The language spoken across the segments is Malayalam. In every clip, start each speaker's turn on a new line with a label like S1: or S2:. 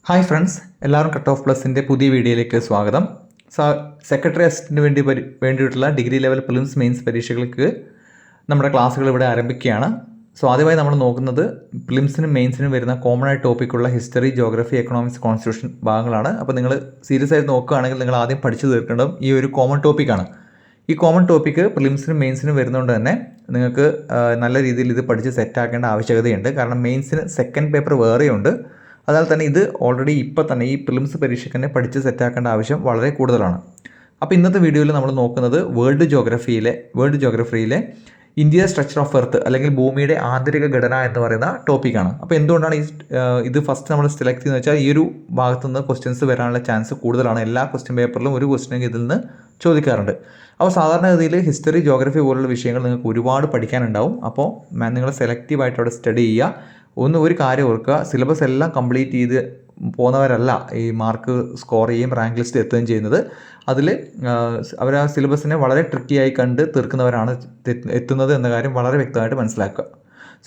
S1: ഹായ് ഫ്രണ്ട്സ്, എല്ലാവരും കട്ട് ഓഫ് പ്ലസിൻ്റെ പുതിയ വീഡിയോയിലേക്ക് സ്വാഗതം. സെക്രട്ടറി അസിസ്റ്റൻറ്റിന് വേണ്ടിയിട്ടുള്ള ഡിഗ്രി ലെവൽ പ്രിലിംസ് മെയിൻസ് പരീക്ഷകൾക്ക് നമ്മുടെ ക്ലാസ്സുകൾ ഇവിടെ ആരംഭിക്കുകയാണ്. ആദ്യമായി നമ്മൾ നോക്കുന്നത് പ്രിലിംസിനും മെയിൻസിനും വരുന്ന കോമൺ ആയിട്ട് ടോപ്പിക്കുള്ള ഹിസ്റ്ററി, ജോഗ്രഫി, എക്കണോമിക്സ്, കോൺസ്റ്റിറ്റ്യൂഷൻ ഭാഗങ്ങളാണ്. അപ്പോൾ നിങ്ങൾ സീരിയസ് ആയിട്ട് നോക്കുകയാണെങ്കിൽ നിങ്ങൾ ആദ്യം പഠിച്ചു തീർക്കേണ്ടതും ഈ ഒരു കോമൺ ടോപ്പിക്കാണ്. ഈ കോമൺ ടോപ്പിക്ക് പ്രിലിംസിനും മെയിൻസിനും വരുന്നതുകൊണ്ട് തന്നെ നിങ്ങൾക്ക് നല്ല രീതിയിൽ ഇത് പഠിച്ച് സെറ്റാക്കേണ്ട ആവശ്യകതയുണ്ട്. കാരണം മെയിൻസിന് സെക്കൻഡ് പേപ്പർ വേറെയുണ്ട്. അതിനാൽ തന്നെ ഇത് ഓൾറെഡി ഇപ്പോൾ തന്നെ ഈ പ്രിലിംസ് പരീക്ഷയ്ക്ക് തന്നെ പഠിച്ച് സെറ്റാക്കേണ്ട ആവശ്യം വളരെ കൂടുതലാണ്. അപ്പോൾ ഇന്നത്തെ വീഡിയോയിൽ നമ്മൾ നോക്കുന്നത് വേൾഡ് ജോഗ്രഫിയിലെ ഇന്ത്യ സ്ട്രക്ചർ ഓഫ് എർത്ത് അല്ലെങ്കിൽ ഭൂമിയുടെ ആന്തരിക ഘടന എന്ന് പറയുന്ന ടോപ്പിക്കാണ്. അപ്പോൾ എന്തുകൊണ്ടാണ് ഇത് ഫസ്റ്റ് നമ്മൾ സെലക്ട് ചെയ്യുന്നത് വെച്ചാൽ ഈ ഒരു ഭാഗത്തു നിന്ന് ക്വസ്റ്റ്യൻസ് വരാനുള്ള ചാൻസ് കൂടുതലാണ്. എല്ലാ ക്വസ്റ്റ്യൻ പേപ്പറിലും ഒരു ക്വസ്റ്റ്യൻ ഇതിൽ നിന്ന് ചോദിക്കാറുണ്ട്. അപ്പോൾ സാധാരണഗതിയിൽ ഹിസ്റ്ററി, ജോഗ്രഫി പോലുള്ള വിഷയങ്ങൾ നിങ്ങൾക്ക് ഒരുപാട് പഠിക്കാനുണ്ടാവും. അപ്പോൾ നിങ്ങൾ സെലക്റ്റീവായിട്ട് അവിടെ സ്റ്റഡി ചെയ്യുക. ഒരു കാര്യം ഓർക്കുക, സിലബസ് എല്ലാം കംപ്ലീറ്റ് ചെയ്ത് പോകുന്നവരല്ല ഈ മാർക്ക് സ്കോർ ചെയ്യുകയും റാങ്ക് ലിസ്റ്റ് എത്തുകയും ചെയ്യുന്നത്. അതിൽ അവർ ആ സിലബസിനെ വളരെ ട്രിക്കിയായി കണ്ട് തീർക്കുന്നവരാണ് എത്തുന്നത് എന്ന കാര്യം വളരെ വ്യക്തമായിട്ട് മനസ്സിലാക്കുക.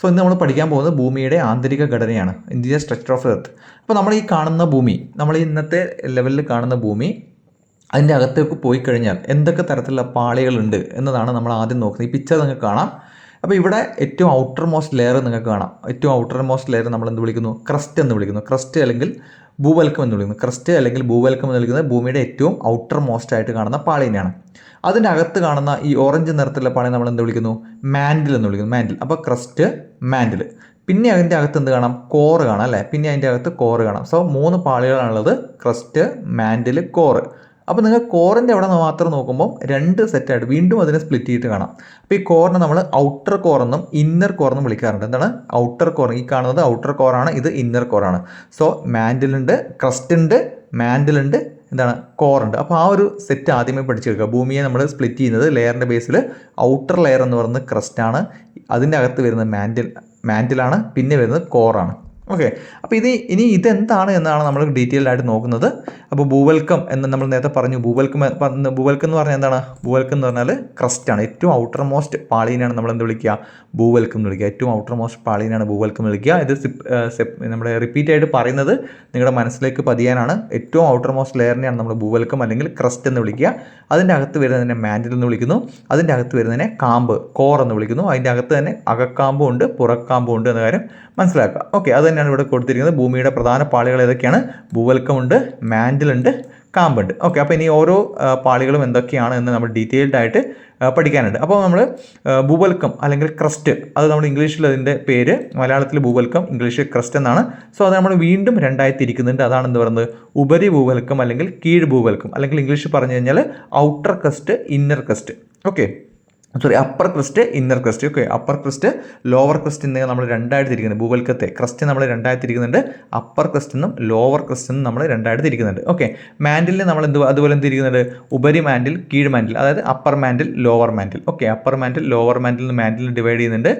S1: ഇന്ന് നമ്മൾ പഠിക്കാൻ പോകുന്നത് ഭൂമിയുടെ ആന്തരിക ഘടനയാണ്, ഇന്ത്യ സ്ട്രക്ചർ ഓഫ് എർത്ത്. അപ്പോൾ നമ്മൾ ഈ കാണുന്ന ഭൂമി, നമ്മൾ ഇന്നത്തെ ലെവലിൽ കാണുന്ന ഭൂമി, അതിൻ്റെ അകത്തേക്ക് പോയി കഴിഞ്ഞാൽ എന്തൊക്കെ തരത്തിലുള്ള പാളികളുണ്ട് എന്നതാണ് നമ്മൾ ആദ്യം നോക്കുന്നത്. ഈ പിക്ചർ നിങ്ങൾക്ക് കാണാം. അപ്പോൾ ഇവിടെ ഏറ്റവും ഔട്ടർ മോസ്റ്റ് ലെയർ നിങ്ങൾക്ക് കാണാം. ഏറ്റവും ഔട്ടർ മോസ്റ്റ് ലെയർ നമ്മൾ എന്ത് വിളിക്കുന്നു? ക്രസ്റ്റ് എന്ന് വിളിക്കുന്നു. ക്രസ്റ്റ് അല്ലെങ്കിൽ ഭൂവൽക്കം എന്ന് വിളിക്കുന്നു. ക്രസ്റ്റ് അല്ലെങ്കിൽ ഭൂവൽക്കം എന്ന് വിളിക്കുന്നത് ഭൂമിയുടെ ഏറ്റവും ഔട്ടർ മോസ്റ്റ് ആയിട്ട് കാണുന്ന പാളിനെയാണ്. അതിൻ്റെ അകത്ത് കാണുന്ന ഈ ഓറഞ്ച് നിറത്തിലുള്ള പാളി നമ്മൾ എന്ത് വിളിക്കുന്നു? മാൻഡിൽ എന്ന് വിളിക്കുന്നു. മാൻഡിൽ. അപ്പോൾ ക്രസ്റ്റ്, മാൻഡിൽ. പിന്നെ അതിൻ്റെ അകത്ത് എന്ത് കാണാം? കോറ് കാണാം അല്ലേ? പിന്നെ അതിൻ്റെ അകത്ത് കോറ് കാണാം. 3 പാളികളാണുള്ളത്: ക്രസ്റ്റ്, മാൻഡിൽ, കോറ്. അപ്പോൾ നിങ്ങൾ കോറിൻ്റെ അവിടെ മാത്രം നോക്കുമ്പോൾ 2 സെറ്റായിട്ട് വീണ്ടും അതിനെ സ്പ്ലിറ്റ് ചെയ്തിട്ട് കാണാം. അപ്പോൾ ഈ കോറിനെ നമ്മൾ ഔട്ടർ കോറെന്നും ഇന്നർ കോറെന്നും വിളിക്കാറുണ്ട്. എന്താണ് ഔട്ടർ കോർ? ഈ കാണുന്നത് ഔട്ടർ കോറാണ്, ഇത് ഇന്നർ കോറാണ്. മാൻഡിലുണ്ട്, ക്രസ്റ്റ് ഉണ്ട്, മാൻഡിലുണ്ട്, എന്താണ്, കോറുണ്ട്. അപ്പോൾ ആ ഒരു സെറ്റ് ആദ്യമേ പഠിച്ചെടുക്കുക. ഭൂമിയെ നമ്മൾ സ്പ്ലിറ്റ് ചെയ്യുന്നത് ലെയറിൻ്റെ ബേസിൽ ഔട്ടർ ലെയർ എന്ന് പറയുന്നത് ക്രസ്റ്റാണ്, അതിൻ്റെ അകത്ത് വരുന്നത് മാൻഡിലാണ്, പിന്നെ വരുന്നത് കോറാണ്. ഓക്കെ. അപ്പോൾ ഇതെന്താണ് എന്നാണ് നമ്മൾ ഡീറ്റെയിൽഡ് ആയിട്ട് നോക്കുന്നത്. അപ്പോൾ ഭൂവൽക്കം എന്ന് നമ്മൾ നേരത്തെ പറഞ്ഞു. ഭൂവൽക്കം എന്ന് പറഞ്ഞാൽ എന്താണ്? ഭൂവൽക്കം എന്ന് പറഞ്ഞാൽ ക്രസ്റ്റാണ്. ഏറ്റവും ഔട്ടർ മോസ്റ്റ് പാളീനാണ് നമ്മൾ എന്ത് വിളിക്കുക? ഭൂവൽക്കം എന്ന് വിളിക്കുക. ഏറ്റവും ഔട്ടർ മോസ്റ്റ് പാളീനാണ് ഭൂവൽക്കം എന്ന് വിളിക്കുക. ഇത് നമ്മുടെ റിപ്പീറ്റ് ആയിട്ട് പറയുന്നത് നിങ്ങളുടെ മനസ്സിലേക്ക് പതിയാനാണ്. ഏറ്റവും ഔട്ടർ മോസ്റ്റ് ലെയറിനെയാണ് നമ്മൾ ഭൂവൽക്കം അല്ലെങ്കിൽ ക്രസ്റ്റ് എന്ന് വിളിക്കുക. അതിൻ്റെ അകത്ത് വരുന്നതിനെ മാൻഡിൽ എന്ന് വിളിക്കുന്നു. അതിൻ്റെ അകത്ത് വരുന്നതിനെ കാമ്പ്, കോർ എന്ന് വിളിക്കുന്നു. അതിൻ്റെ അകത്ത് തന്നെ അകക്കാമ്പും ഉണ്ട്, പുറക്കാമ്പും ഉണ്ട് എന്ന കാര്യം മനസ്സിലാക്കുക. ഓക്കെ, അത് തന്നെയാണ് ഇവിടെ കൊടുത്തിരിക്കുന്നത്. ഭൂമിയുടെ പ്രധാന പാളികൾ ഏതൊക്കെയാണ്? ഭൂവൽക്കമുണ്ട്, മാൻഡിലുണ്ട്, കാമ്പുണ്ട്. ഓക്കെ, അപ്പോൾ ഇനി ഓരോ പാളികളും എന്തൊക്കെയാണ് എന്ന് നമ്മൾ ഡീറ്റെയിൽഡ് ആയിട്ട് പഠിക്കാനുണ്ട്. അപ്പോൾ നമ്മൾ ഭൂവൽക്കം അല്ലെങ്കിൽ ക്രസ്റ്റ്, അത് നമ്മൾ ഇംഗ്ലീഷിൽ അതിൻ്റെ പേര്, മലയാളത്തിൽ ഭൂവൽക്കം, ഇംഗ്ലീഷിൽ ക്രസ്റ്റ് എന്നാണ്. അത് നമ്മൾ വീണ്ടും 2 തിരിക്കുന്നുണ്ട്. അതാണ് എന്ത് പറയുന്നത്? ഉപരി ഭൂവൽക്കം അല്ലെങ്കിൽ കീഴ് ഭൂവൽക്കം, അല്ലെങ്കിൽ ഇംഗ്ലീഷിൽ പറഞ്ഞു കഴിഞ്ഞാൽ outer crest, inner crest. Okay, upper crest, inner crest. Okay, upper crest, lower crest എന്നിവ നമ്മൾ 2 തിരിക്കുന്നുണ്ട്. ഭൂവൽക്കത്തെ ക്രസ്റ്റ് നമ്മൾ 2 തിരിക്കുന്നുണ്ട്. അപ്പർ ക്രസ്റ്റ് എന്നും ലോവർ ക്രസ്റ്റ് എന്നും നമ്മൾ 2 തിരിക്കുന്നുണ്ട്. ഓക്കെ, മാൻഡിലിനെ നമ്മൾ അതുപോലെ തിരിക്കുന്നുണ്ട്. ഉപരി മാൻഡിൽ, കീഴ് മാൻഡിൽ, അതായത് upper mantle, lower mantle. Okay, upper mantle, lower mantle നിന്ന് മാൻഡിൽ ഡിവൈഡ് ചെയ്യുന്നുണ്ട്.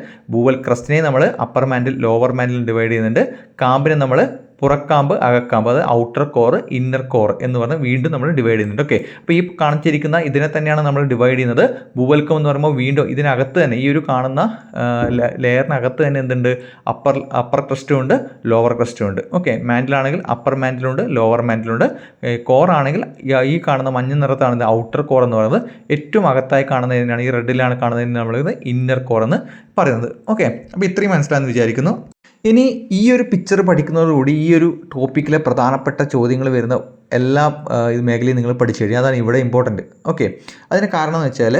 S1: ക്രസ്റ്റിനെ നമ്മൾ upper mantle, lower mantle divide ചെയ്യുന്നുണ്ട്. കാമ്പിനെ നമ്മൾ പുറക്കാമ്പ്, അകക്കാമ്പ്, അത് ഔട്ടർ കോർ, ഇന്നർ കോർ എന്ന് പറഞ്ഞ് വീണ്ടും നമ്മൾ ഡിവൈഡ് ചെയ്യുന്നുണ്ട്. ഓക്കെ, അപ്പോൾ ഈ കാണിച്ചിരിക്കുന്ന ഇതിനെ തന്നെയാണ് നമ്മൾ ഡിവൈഡ് ചെയ്യുന്നത്. ഭൂവൽക്കം എന്ന് പറയുമ്പോൾ വീണ്ടും ഇതിനകത്ത് തന്നെ, ഈ ഒരു കാണുന്ന ലെയറിനകത്ത് തന്നെ എന്തുണ്ട്? അപ്പർ ക്രസ്റ്റും ഉണ്ട്, ലോവർ ക്രസ്റ്റും ഉണ്ട്. ഓക്കെ, മാൻഡിലാണെങ്കിൽ അപ്പർ മാൻഡിലുണ്ട്, ലോവർ മാൻഡിലുണ്ട്. കോർ ആണെങ്കിൽ ഈ കാണുന്ന മഞ്ഞ നിറത്താണ് ഔട്ടർ കോർ എന്ന് പറയുന്നത്. ഏറ്റവും അകത്തായി കാണുന്നതിനാണ്, ഈ റെഡിലാണ് കാണുന്നതിന് നമ്മൾ ഇന്നർ കോർ എന്ന് പറയുന്നത്. ഓക്കെ, അപ്പോൾ ഇത്രയും മനസ്സിലായെന്ന് വിചാരിക്കുന്നു. ഇനി ഈ ഒരു പിക്ചർ പഠിക്കുന്നതോടുകൂടി ഈ ഒരു ടോപ്പിക്കിലെ പ്രധാനപ്പെട്ട ചോദ്യങ്ങൾ വരുന്ന എല്ലാ മേഖലയും നിങ്ങൾ പഠിച്ചു കഴിഞ്ഞാൽ അതാണ് ഇവിടെ ഇമ്പോർട്ടൻറ്റ്. ഓക്കെ, അതിന് കാരണം എന്ന് വെച്ചാൽ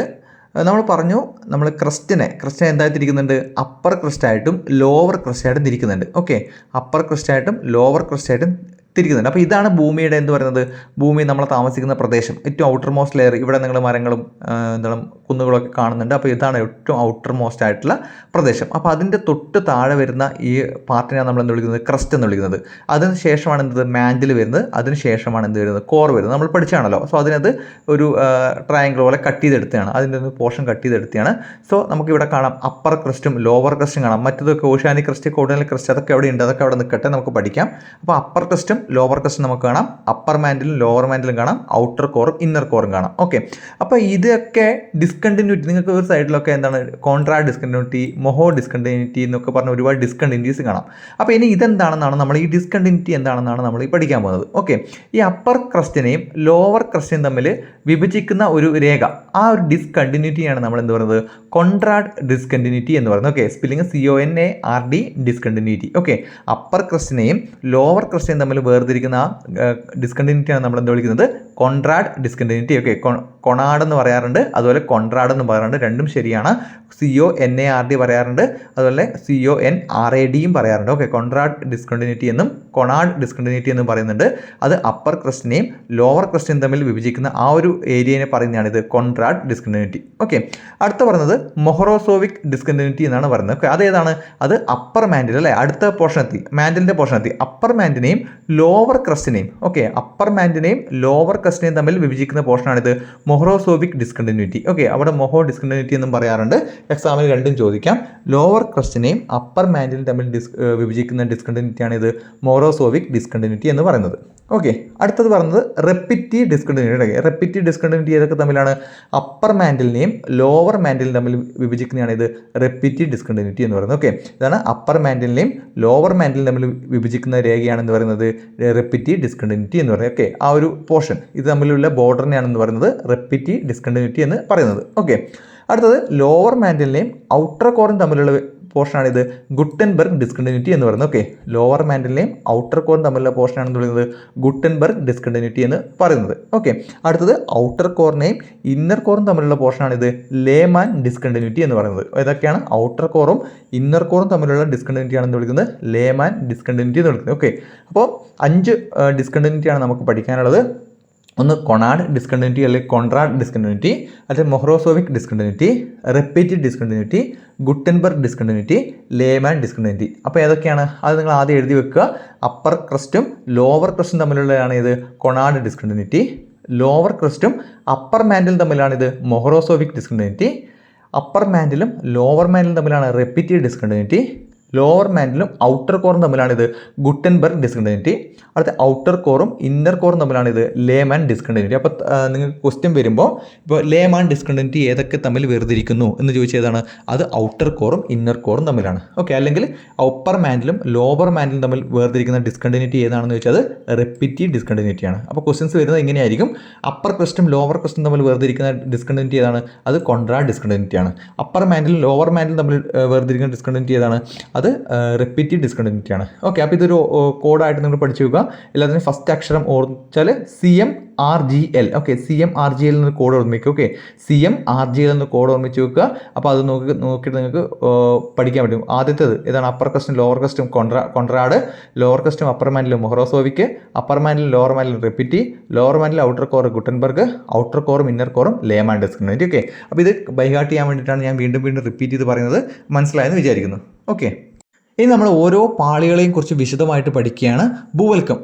S1: നമ്മൾ പറഞ്ഞു, നമ്മൾ ക്രസ്റ്റിനെ എന്തായി തിരിക്കുന്നുണ്ട്? അപ്പർ ക്രസ്റ്റായിട്ടും ലോവർ ക്രസ്റ്റായിട്ടും തിരിക്കുന്നുണ്ട്. ഓക്കെ, അപ്പർ ക്രസ്റ്റായിട്ടും ലോവർ ക്രസ്റ്റായിട്ടും തിരിക്കുന്നുണ്ട്. അപ്പോൾ ഇതാണ് ഭൂമിയുടെ എന്ത് പറയുന്നത്? ഭൂമി നമ്മൾ താമസിക്കുന്ന പ്രദേശം, ഏറ്റവും ഔട്ടർ മോസ്റ്റ് ലെയർ. ഇവിടെ നിങ്ങൾ മരങ്ങളും എന്താണ് കുന്നുകളൊക്കെ കാണുന്നുണ്ട്. അപ്പോൾ ഇതാണ് ഏറ്റവും ഔട്ടർ മോസ്റ്റ് ആയിട്ടുള്ള പ്രദേശം. അപ്പോൾ അതിൻ്റെ തൊട്ട് താഴെ വരുന്ന ഈ പാർട്ടിനെയാണ് നമ്മൾ എന്ത് വിളിക്കുന്നത്? ക്രസ്റ്റ് എന്ന് വിളിക്കുന്നത്. അതിന് ശേഷമാണ് എന്ത് മാൻഡിൽ വരുന്നത്. അതിന് ശേഷമാണ് എന്ത് വരുന്നത്? കോർ വരുന്നത്. നമ്മൾ പഠിച്ചാണല്ലോ. അതിനകത്ത് ഒരു ട്രയാങ്കിൾ പോലെ കട്ട് ചെയ്തെടുത്തതാണ്, അതിൻ്റെ ഒരു പോർഷൻ കട്ട് ചെയ്തെടുത്തതാണ്. നമുക്കിവിടെ കാണാം അപ്പർ ക്രസ്റ്റും ലോവർ ക്രസ്റ്റും കാണാം. മറ്റതൊക്കെ ഓഷ്യാനിക് ക്രസ്റ്റ്, കോർഡിനൽ ക്രസ്റ്റ്, അതൊക്കെ അവിടെ ഉണ്ട്. അതൊക്കെ അവിടെ നിൽക്കട്ടെ, നമുക്ക് പഠിക്കാം. അപ്പോൾ അപ്പർ ക്രസ്റ്റും ലോവർ ക്രസ്റ്റും നമുക്ക് കാണാം, അപ്പർ മാൻഡിലും ലോവർ മാൻഡിലും കാണാം, ഔട്ടർ കോറും ഇന്നർ കോറും കാണാം. ഓക്കെ, അപ്പോൾ ഇതൊക്കെ ഡിസ്കണ്ടിന്യൂറ്റി, നിങ്ങൾക്ക് ഒരു സൈഡിലൊക്കെ എന്താണ് കോൺട്രാഡ് ഡിസ്കണ്ടിന്യൂറ്റി, മൊഹോ ഡിസ്കണ്ടിന്യൂറ്റി എന്നൊക്കെ പറഞ്ഞ ഒരുപാട് ഡിസ്കണ്ടിന്യൂറ്റീസ് കാണാം. അപ്പോൾ ഇനി ഇതെന്താണെന്നാണ് നമ്മൾ ഈ ഡിസ്കണ്ടിന്യൂറ്റി എന്താണെന്നാണ് നമ്മൾ ഈ പഠിക്കാൻ പോകുന്നത്. ഓക്കെ, ഈ അപ്പർ ക്രസ്റ്റിനെയും ലോവർ ക്രസ്റ്റിനെയും തമ്മിൽ വിഭജിക്കുന്ന ഒരു രേഖ, ആ ഒരു ഡിസ്കണ്ടിന്യൂറ്റിയാണ് നമ്മൾ എന്ത് പറയുന്നത്, കോൺട്രാഡ് ഡിസ്കണ്ടിന്യൂറ്റി എന്ന് പറയുന്നത്. Okay, spelling CONARD discontinuity. Okay, upper ക്രസ്റ്റിനെയും ലോവർ ക്രസ്റ്റിനെയും തമ്മിൽ വേർതിരിക്കുന്ന ഡിസ്കണ്ടിന്യൂറ്റിയാണ് നമ്മൾ എന്ത് വിളിക്കുന്നത്, കോൺട്രാഡ് ഡിസ്കണ്ടിന്യൂറ്റി. ഓക്കെ, കൊണാഡ് എന്ന് പറയാറുണ്ട്, അതുപോലെ കോൺട്രാഡ് എന്ന് പറയാറുണ്ട്, രണ്ടും ശരിയാണ്. CONARD പറയാറുണ്ട്, അതുപോലെ CONRADയും പറയാറുണ്ട്. ഓക്കെ, കോൺട്രാഡ് ഡിസ്കണ്ടിന്യൂറ്റി എന്നും കൊണാഡ് ഡിസ്കണ്ടിന്യൂറ്റി എന്നും പറയുന്നുണ്ട്. അത് അപ്പർ ക്രസ്റ്റിനെയും ലോവർ ക്രസ്റ്റിനെയും തമ്മിൽ വിഭജിക്കുന്ന ആ ഒരു ഏരിയനെ പറയുന്നതാണ് ഇത് കോൺട്രാഡ് ഡിസ്കണ്ടിന്യൂറ്റി. ഓക്കെ, അടുത്ത പറയുന്നത് മൊഹറോസോവിക് ഡിസ്കണ്ടിന്യൂറ്റി എന്നാണ് പറയുന്നത്. ഓക്കെ, അതേതാണ്, അത് അപ്പർ മാൻഡിൽ അല്ലേ, അടുത്ത പോർഷൻ എത്തി, മാൻഡിലിൻ്റെ പോർഷൻ എത്തി. അപ്പർ മാൻഡിനെയും ലോവർ ക്രസ്റ്റിനെയും, ഓക്കെ, അപ്പർ മാൻഡിനെയും ലോവർ ക്രസ്റ്റിനെയും തമ്മിൽ വിഭജിക്കുന്ന പോർഷനാണിത് മൊഹറോസോവിക് ഡിസ്കണ്ടിന്യൂറ്റി. ഓക്കെ, അവിടെ മൊഹോ ഡിസ്കണ്ടിന്യൂറ്റി എന്നും പറയാറുണ്ട്, എക്സാമിൽ രണ്ടും ചോദിക്കാം. ലോവർ ക്രസ്റ്റിനെയും അപ്പർ മാൻഡിലും തമ്മിൽ വിഭജിക്കുന്ന ഡിസ്കണ്ടിന്യൂറ്റിയാണ് ഇത് മൊഹറോസോവിക് ഡിസ്കണ്ടിന്യൂറ്റി എന്ന് പറയുന്നത്. ഓക്കെ, അടുത്തത് പറയുന്നത് റെപ്പിറ്റീവ് ഡിസ്കണ്ടിന്യൂറ്റി. റെപ്പിറ്റീവ് ഡിസ്കണ്ടിന്യൂറ്റി ഏതൊക്കെ തമ്മിലാണ്, അപ്പർ മാൻഡിലിനെയും ലോവർ മാൻഡിലും തമ്മിൽ വിഭജിക്കുന്നതാണ് ഇത് റെപ്പിറ്റീവ് ഡിസ്കണ്ടിന്യൂറ്റി എന്ന് പറയുന്നത്. ഓക്കെ, ഇതാണ് അപ്പർ മാൻഡിലിനെയും ലോവർ മാൻഡിലും തമ്മിൽ വിഭജിക്കുന്ന രേഖയാണെന്ന് പറയുന്നത് റെപ്പിറ്റീവ് ഡിസ്കണ്ടിന്യൂറ്റി എന്ന് പറയുന്നത്. ഓക്കെ, ആ ഒരു പോർഷൻ ഇത് തമ്മിലുള്ള ബോർഡറിനെയാണെന്ന് പറയുന്നത് റെപ്പിറ്റീവ് ഡിസ്കണ്ടിന്യൂറ്റി എന്ന് പറയുന്നത്. ഓക്കെ, അടുത്തത് ലോവർ മാൻഡിലിനെയും ഔട്ടർ കോറും തമ്മിലുള്ള പോർഷനാണിത് ഗുട്ടൻബർഗ് ഡിസ്കണ്ടിന്യൂറ്റി എന്ന് പറയുന്നത്. ഓക്കെ, ലോവർ മാൻഡിലിനെയും ഔട്ടർ കോറും തമ്മിലുള്ള പോർഷനാണെന്ന് പറയുന്നത് ഗുട്ടൻബർഗ് ഡിസ്കണ്ടിന്യൂറ്റി എന്ന് പറയുന്നത്. ഓക്കെ, അടുത്തത് ഔട്ടർ കോറിനെയും ഇന്നർ കോറും തമ്മിലുള്ള പോർഷനാണിത് ലേമാൻ ഡിസ്കണ്ടിന്യൂറ്റി എന്ന് പറയുന്നത്. ഏതൊക്കെയാണ്, ഔട്ടർ കോറും ഇന്നർ കോറും തമ്മിലുള്ള ഡിസ്കണ്ടിന്യൂറ്റി ആണെന്ന് വിളിക്കുന്നത് ലേമാൻ ഡിസ്കണ്ടിന്യൂറ്റി എന്ന് വിളിക്കുന്നത്. ഓക്കെ, അപ്പോൾ 5 ഡിസ്കണ്ടിന്യൂറ്റിയാണ് നമുക്ക് പഠിക്കാനുള്ളത്. ഒന്ന് കൊണാഡ് ഡിസ്കണ്ടിന്യൂറ്റി അല്ലെങ്കിൽ കോൺട്രാഡ് ഡിസ്കണ്ടിന്യൂറ്റി, അല്ലെങ്കിൽ Mohorovicic discontinuity, repetitive discontinuity, Gutenberg discontinuity, Lehmann discontinuity. അപ്പോൾ ഏതൊക്കെയാണ് അത് നിങ്ങൾ ആദ്യം എഴുതി വെക്കുക. അപ്പർ ക്രസ്റ്റും ലോവർ ക്രസ്റ്റും തമ്മിലുള്ളതാണ് ഇത് കൊണാഡ് ഡിസ്കണ്ടിന്യൂറ്റി. ലോവർ ക്രസ്റ്റും അപ്പർ മാൻഡിലും തമ്മിലാണ് ഇത് മൊഹറോസോവിക് ഡിസ്കണ്ടിന്യൂറ്റി. അപ്പർ മാൻഡിലും ലോവർ മാൻഡിലും തമ്മിലാണ് റെപ്പിറ്റീവ് ഡിസ്കണ്ടിന്യൂറ്റി. ലോവർ മാൻഡിലും ഔട്ടർ കോറും തമ്മിലാണിത് ഗുട്ടൻബർഗ് ഡിസ്കണ്ടിന്യൂറ്റി. അടുത്ത ഔട്ടർ കോറും ഇന്നർ കോറും തമ്മിലാണിത് ലേമാൻ ഡിസ്കണ്ടിന്യൂറ്റി. അപ്പോൾ നിങ്ങൾക്ക് ക്വസ്റ്റ്യൻ വരുമ്പോൾ ഇപ്പോൾ ലേമാൻ ഡിസ്കണ്ടിന്യൂറ്റി ഏതൊക്കെ തമ്മിൽ വേർതിരിക്കുന്നു എന്ന് ചോദിച്ചതാണ്, അത് ഔട്ടർ കോറും ഇന്നർ കോറും തമ്മിലാണ്. ഓക്കെ, അല്ലെങ്കിൽ അപ്പർ മാൻഡിലും ലോവർ മാൻഡിലും തമ്മിൽ വേർതിരിക്കുന്ന ഡിസ്കണ്ടിന്യൂറ്റി ഏതാണെന്ന് ചോദിച്ചാൽ അത് റെപ്പിറ്റീവ് ഡിസ്കണ്ടിന്യൂറ്റിയാണ്. അപ്പോൾ ക്വസ്റ്റ്യൻസ് വരുന്നത് ഇങ്ങനെയായിരിക്കും. അപ്പർ ക്രസ്റ്റും ലോവർ ക്രസ്റ്റും തമ്മിൽ വേർതിരിക്കുന്ന ഡിസ്കണ്ടിന്യൂറ്റി ഏതാണ്, അത് കോൺട്രാഡ് ഡിസ്കണ്ടിന്യൂറ്റിയാണ്. അപ്പർ മാൻഡിലും ലോവർ മാൻഡിലും തമ്മിൽ വേർതിരിക്കുന്ന ഡിസ്കണ്ടിന്യൂറ്റി ഏതാണ്, അത് റിപ്പീറ്റീവ് ഡിസ്കണ്ടിന്യൂറ്റി ആണ്. ഓക്കെ, അപ്പോൾ ഇതൊരു കോഡായിട്ട് നിങ്ങൾ പഠിച്ചു വെക്കുക. എല്ലാത്തിനും ഫസ്റ്റ് അക്ഷരം ഓർമ്മിച്ചാൽ CMRGL. ഓക്കെ, CMRGL എന്ന കോഡ് ഓർമ്മിക്കുക. ഓക്കെ, CMRGL എന്ന കോഡ് ഓർമ്മിച്ച് വെക്കുക. അപ്പോൾ അത് നോക്കിയിട്ട് നിങ്ങൾക്ക് പഠിക്കാൻ പറ്റും. ആദ്യത്തേത് ഏതാണ്, അപ്പർ ക്രസ്റ്റും ലോവർ ക്രസ്റ്റും കോൺട്രാഡ്, ലോവർ ക്രസ്റ്റും അപ്പർ മാൻഡിലും മൊഹറോസോവിക്, അപ്പർ മാൻഡിലും ലോവർ മാൻഡിലും റിപ്പീറ്റീവ്, ലോവർ മാൻഡിലും ഔട്ടർ കോർ ഗുട്ടൻബർഗ്, ഔട്ടർ കോറും ഇന്നർ കോറും ലേമാൻ ഡിസ്കണ്ടിന്യൂറ്റി. ഓക്കെ, അപ്പോൾ ഇത് ബൈഹാർട്ട് ചെയ്യാൻ വേണ്ടിയിട്ടാണ് ഞാൻ വീണ്ടും റിപ്പീറ്റ് ചെയ്ത് പറയുന്നത്. മനസ്സിലായെന്ന് വിചാരിക്കുന്നു. ഓക്കെ, ഇനി നമ്മൾ ഓരോ പാളികളെയും കുറിച്ച് വിശദമായിട്ട് പഠിക്കുകയാണ്. ഭൂവൽക്കം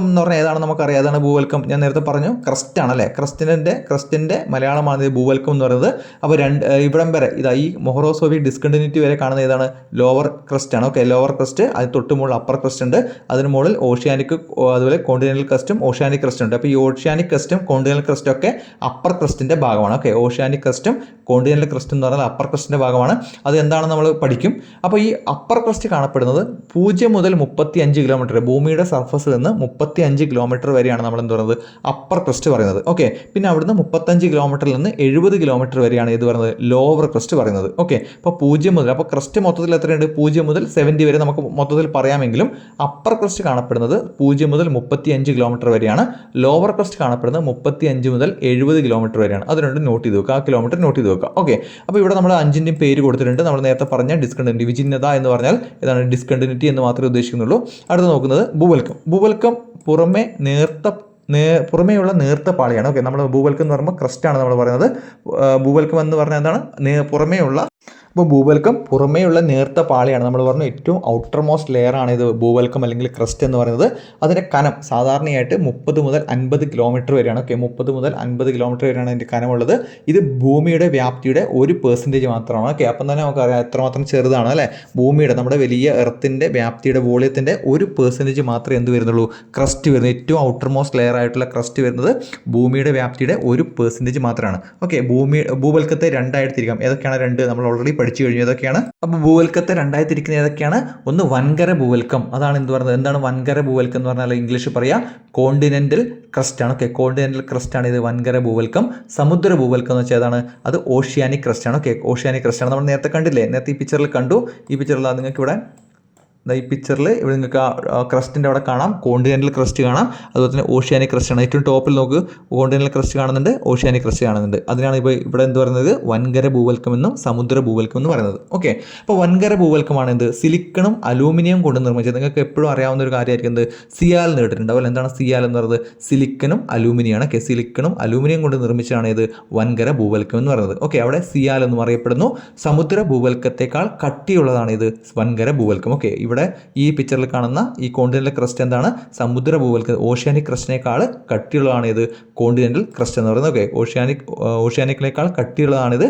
S1: എന്ന് പറഞ്ഞാൽ ഏതാണെന്ന് നമുക്കറിയാം. ഏതാണ് ഭൂവൽക്കം? ഞാൻ നേരത്തെ പറഞ്ഞു ക്രസ്റ്റ് ആണല്ലേ. ക്രസ്റ്റിൻ്റെ മലയാളമാണ് ഭൂവൽക്കം എന്ന് പറയുന്നത്. അപ്പോൾ ഇവിടം വരെ ഇതാ ഈ മൊഹറോസോവിക് ഡിസ്കണ്ടിന്യൂറ്റി വരെ കാണുന്ന ഏതാണ്, ലോവർ ക്രസ്റ്റ് ആണ്. ഓക്കെ, ലോവർ ക്രസ്റ്റ്, അത് തൊട്ട് മുകളിൽ അപ്പർ ക്രസ്റ്റ് ഉണ്ട്, അതിന് മുകളിൽ ഓഷ്യാനിക്, അതുപോലെ കോണ്ടിനെന്റൽ ക്രസ്റ്റും ഓഷ്യാനിക് ക്രസ്റ്റ് ഉണ്ട്. അപ്പോൾ ഈ ഓഷ്യാനിക് ക്രസ്റ്റും കോണ്ടിനെന്റൽ ക്രസ്റ്റും ഒക്കെ അപ്പർ ക്രസ്റ്റിൻ്റെ ഭാഗമാണ്. ഓക്കെ, ഓഷ്യാനിക് ക്രസ്റ്റും കോണ്ടിനെന്റൽ ക്രസ്റ്റ് എന്ന് പറഞ്ഞാൽ അപ്പർ ക്രസ്റ്റിൻ്റെ ഭാഗമാണ്. അത് എന്താണെന്ന് നമ്മൾ പഠിക്കും. അപ്പോൾ ഈ അപ്പർ ക്രസ്റ്റ് കാണപ്പെടുന്നത് 0 മുതൽ 35 കിലോമീറ്റർ, ഭൂമിയുടെ സർഫസിൽ നിന്ന് 35 കിലോമീറ്റർ വരെയാണ് നമ്മൾ എന്ത് പറയുന്നത്, അപ്പർ ക്രസ്റ്റ് പറയുന്നത്. ഓക്കെ, പിന്നെ അവിടുന്ന് 35 കിലോമീറ്ററിൽ നിന്ന് 70 കിലോമീറ്റർ വരെയാണ് ഇത് പറയുന്നത് ലോവർ ക്രസ്റ്റ് പറയുന്നത്. ഓക്കെ, അപ്പോൾ 0 മുതൽ, അപ്പോൾ ക്രസ്റ്റ് മൊത്തത്തിൽ എത്രയുണ്ട്, 0 മുതൽ 70 വരെ നമുക്ക് മൊത്തത്തിൽ പറയാമെങ്കിലും അപ്പർ ക്രസ്റ്റ് കാണപ്പെടുന്നത് 0 മുതൽ 35 കിലോമീറ്റർ വരെയാണ്. ലോവർ ക്രസ്റ്റ് കാണപ്പെടുന്നത് 35 മുതൽ 70 കിലോമീറ്റർ വരെയാണ്. അത് രണ്ടും നോട്ട് ചെയ്ത് വെക്കുക, ആ കിലോമീറ്റർ നോട്ട് ചെയ്ത് വെക്കുക. ഓക്കെ, അപ്പോൾ ഇവിടെ നമ്മൾ 5ൻ്റെയും പേര് കൊടുത്തിട്ടുണ്ട്. നമ്മൾ നേരത്തെ പറഞ്ഞ ഡിസ്കണ്ടിന്യൂറ്റി, വിചിന്നത എന്ന് പറഞ്ഞാൽ ഏതാണ്, ഡിസ്കണ്ടിന്യൂറ്റി എന്ന് മാത്രമേ ഉദ്ദേശിക്കുന്നുള്ളൂ. അടുത്ത് നോക്കുന്നത് ഭൂവൽക്കം പുറമേയുള്ള നേർത്ത പാളിയാണ്. ഓക്കെ, നമ്മൾ ഭൂവൽക്കം എന്ന് പറയുമ്പോൾ ക്രസ്റ്റ് ആണ് നമ്മൾ പറയുന്നത്. ഭൂവൽക്കം എന്ന് പറഞ്ഞാൽ എന്താണ്, പുറമേയുള്ള അപ്പോൾ ഭൂവൽക്കം പുറമേയുള്ള നേർത്ത പാളിയാണ്. നമ്മൾ പറഞ്ഞു ഏറ്റവും ഔട്ടർ മോസ്റ്റ് ലെയർ ആണ് ഇത് ഭൂവൽക്കം അല്ലെങ്കിൽ ക്രസ്റ്റ് എന്ന് പറയുന്നത്. അതിൻ്റെ കനം സാധാരണയായിട്ട് 30 മുതൽ 50 കിലോമീറ്റർ വരെയാണ്. ഓക്കെ, 30 മുതൽ 50 കിലോമീറ്റർ വരെയാണ് അതിൻ്റെ കനമുള്ളത്. ഇത് ഭൂമിയുടെ വ്യാപ്തിയുടെ 1% മാത്രമാണ്. ഓക്കെ, അപ്പം തന്നെ നമുക്കറിയാം എത്രമാത്രം ചെറുതാണ് അല്ലേ. ഭൂമിയുടെ നമ്മുടെ വലിയ എർത്തിൻ്റെ വ്യാപ്തിയുടെ വോളിയത്തിൻ്റെ 1% മാത്രമേ എന്ത് വരുന്നുള്ളൂ, ക്രസ്റ്റ് വരുന്നത്. ഏറ്റവും ഔട്ടർ മോസ്റ്റ് ലെയർ ആയിട്ടുള്ള ക്രസ്റ്റ് വരുന്നത് ഭൂമിയുടെ വ്യാപ്തിയുടെ 1% മാത്രമാണ്. ഓക്കെ, ഭൂവൽക്കത്തെ രണ്ടായിട്ട് തിരിക്കാം. ഏതൊക്കെയാണ് രണ്ട്? നമ്മൾ ഓൾറെഡി പഠിച്ചു കഴിഞ്ഞു ഏതൊക്കെയാണ്. അപ്പോൾ ഭൂവൽക്കത്തെ രണ്ടായി തിരിക്കുന്നത് ഏതൊക്കെയാണ്? ഒന്ന് വൻകര ഭൂവൽക്കം, അതാണ് എന്ത് പറയുന്നത്. എന്താണ് വൻകര ഭൂവൽക്കം എന്ന് പറഞ്ഞാൽ ഇംഗ്ലീഷ് പറയാം കോണ്ടിനെന്റൽ ക്രസ്റ്റ് ആണ്. ഓക്കെ, കോണ്ടിനെന്റൽ ക്രസ്റ്റ് ആണ് ഇത് വൻകര ഭൂവൽക്കം. സമുദ്ര ഭൂവൽക്കം എന്ന് വെച്ചാൽ ഏതാണ്? അത് ഓഷ്യാനിക് ക്രസ്റ്റ് ആണ്. ഓക്കെ, ഓഷ്യാനിക് ക്രസ്റ്റ് ആണ്. നമ്മൾ നേരത്തെ കണ്ടില്ലേ, നേരത്തെ ഈ പിക്ചറിൽ കണ്ടു. ഈ പിക്ചറിൽ നിങ്ങൾക്ക് ഇവിടെ ഈ പിക്ചറിൽ ഇവിടെ നിങ്ങൾക്ക് ക്രസ്റ്റിൻ്റെ അവിടെ കാണാം, കോണ്ടിനെൻ്റൽ ക്രസ്റ്റ് കാണാം, അതുപോലെ തന്നെ ഓഷ്യാനിക് ക്രസ്റ്റ് ആണ്. ഏറ്റവും ടോപ്പിൽ നോക്ക്, കോണ്ടിനെൻ്റൽ ക്രസ്റ്റ് കാണുന്നുണ്ട്, ഓഷ്യാനിക് ക്രസ്റ്റ് കാണുന്നുണ്ട്. അതിനാണ് ഇപ്പോൾ ഇവിടെ എന്ത് പറയുന്നത്, വൻകര ഭൂവൽക്കം എന്നും സമുദ്ര ഭൂവൽക്കം എന്ന് പറയുന്നത്. ഓക്കെ, അപ്പോൾ വൻകര ഭൂവൽക്കമാണ് എന്ത്, സിലിക്കണും അലൂമിനിയം കൊണ്ട് നിർമ്മിച്ചത്. നിങ്ങൾക്ക് എപ്പോഴും അറിയാവുന്ന ഒരു കാര്യമായിരിക്കും എന്ത്, സിയാൽ എന്ന് കേട്ടിട്ടുണ്ടാവും. എന്താണ് സിയാൽ എന്ന് പറയുന്നത്? സിലിക്കണും അലൂമിനിയമാണ്. ഓക്കെ, സിലിക്കണും അലൂമിനിയം കൊണ്ട് നിർമ്മിച്ചതാണ് ഇത് വൻകര ഭൂവൽക്കം എന്ന് പറയുന്നത്. ഓക്കെ, അവിടെ സിയാൽ എന്നും അറിയപ്പെടുന്നു. സമുദ്ര ഭൂവൽക്കത്തെക്കാൾ കട്ടിയുള്ളതാണ് ഇത് വൻകര ഭൂവൽക്കം. ഓക്കെ, ഇവിടെ ഈ പിക്ചറിൽ കാണുന്ന ഈ കോണ്ടിനെന്റൽ ക്രസ്റ്റ് എന്താണ്, സമുദ്ര ഭൂവൽക്കം ഓഷ്യാനിക് ക്രസ്റ്റിനേക്കാൾ കട്ടിയുള്ളതാണ് ഇത് കോണ്ടിനെന്റൽ ക്രസ്റ്റ് എന്ന് പറയുന്നത്. ഓക്കെ, ഓഷ്യാനിക്കിനേക്കാൾ കട്ടിയുള്ളതാണ് ഇത്